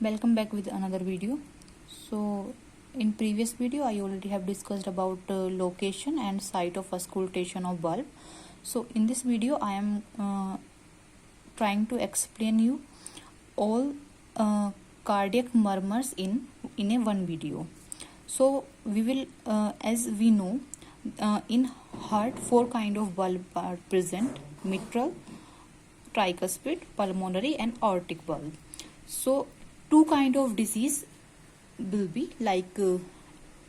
Welcome back with another video. So in previous video I already have discussed about location and site of auscultation of bulb. So in this video I am trying to explain you all cardiac murmurs in a one video. So we will as we know in heart four kind of bulb are present: mitral, tricuspid, pulmonary and aortic bulb. So two kind of disease will be like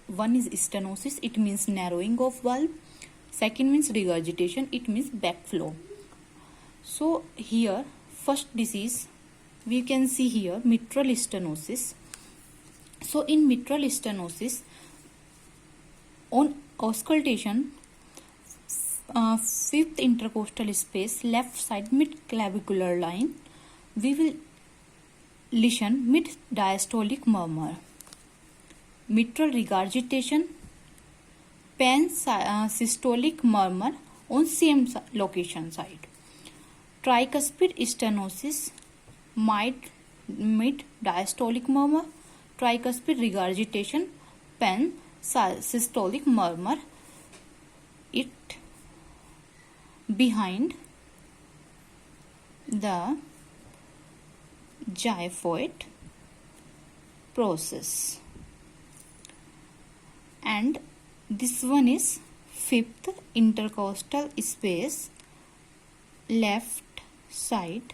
one is stenosis, it means narrowing of bulb. Second means regurgitation, it means backflow. So here first disease we can see here mitral stenosis. So in mitral stenosis, on auscultation, fifth intercostal space left side mid clavicular line, we will listen mid diastolic murmur. Mitral regurgitation, pan systolic murmur on same location side. Tricuspid stenosis, mid diastolic murmur. Tricuspid regurgitation, pan systolic murmur. It behind the xiphoid process, and this one is fifth intercostal space left side.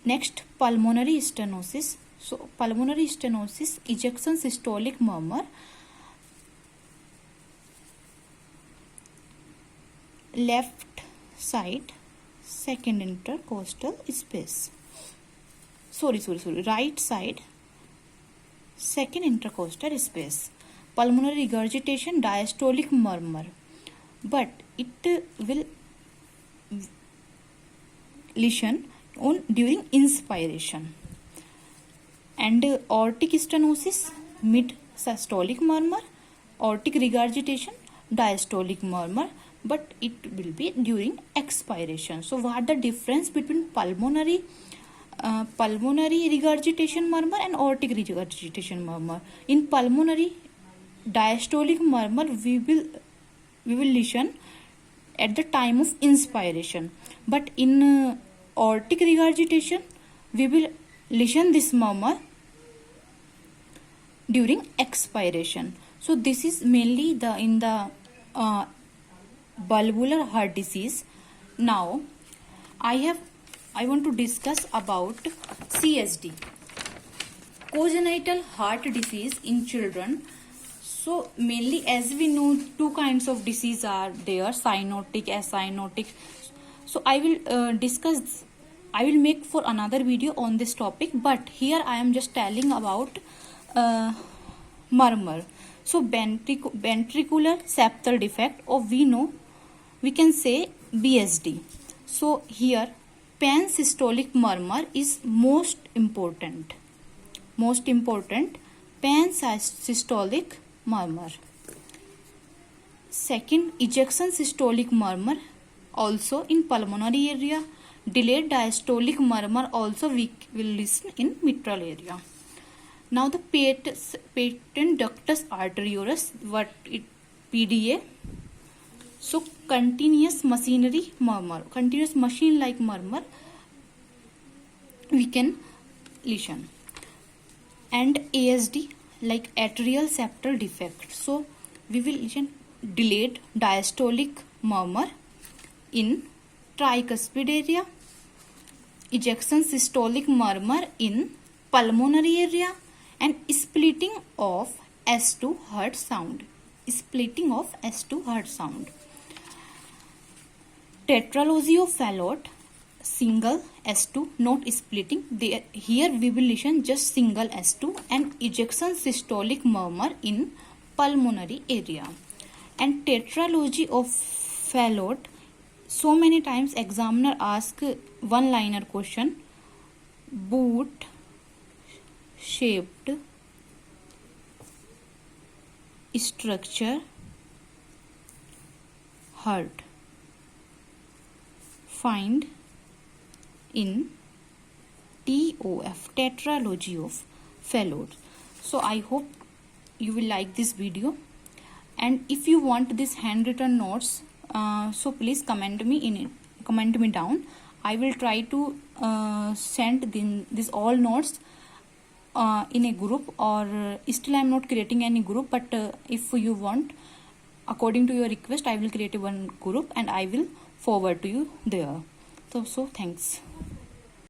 Next, pulmonary stenosis. So pulmonary stenosis, ejection systolic murmur, left side second intercostal space. Right side second intercostal space. Pulmonary regurgitation, diastolic murmur, but it will listen on during inspiration. And aortic stenosis, mid systolic murmur. Aortic regurgitation, diastolic murmur, but it will be during expiration. So what the difference between pulmonary regurgitation murmur and aortic regurgitation murmur? In pulmonary diastolic murmur we will listen at the time of inspiration, but in aortic regurgitation we will listen this murmur during expiration. So this is mainly in the valvular heart disease. Now I want to discuss about CSD, congenital heart disease in children. So mainly, as we know, two kinds of disease are there: cyanotic, acyanotic. So I will make for another video on this topic, but here I am just telling about murmur. So ventricular septal defect, or we can say VSD. So here pan systolic murmur is most important. Pan systolic murmur. Second, ejection systolic murmur, also in pulmonary area. Delayed diastolic murmur also we will listen in mitral area. Now the patent ductus arteriosus, what it PDA. So continuous machinery murmur, continuous machine like murmur we can listen. And ASD, like atrial septal defect. So we will listen delayed diastolic murmur in tricuspid area, ejection systolic murmur in pulmonary area, and splitting of S2 heart sound. Tetralogy of Fallot, single S2, not splitting. Here we will listen just single S2, and ejection systolic murmur in pulmonary area. And tetralogy of Fallot, so many times examiner ask one liner question: boot shaped structure heart, find in TOF, tetralogy of Fallot. So I hope you will like this video, and if you want this handwritten notes, so please comment me down. I will try to send this all notes in a group, or still I am not creating any group, but if you want, according to your request, I will create one group and I will forward to you there. So thanks.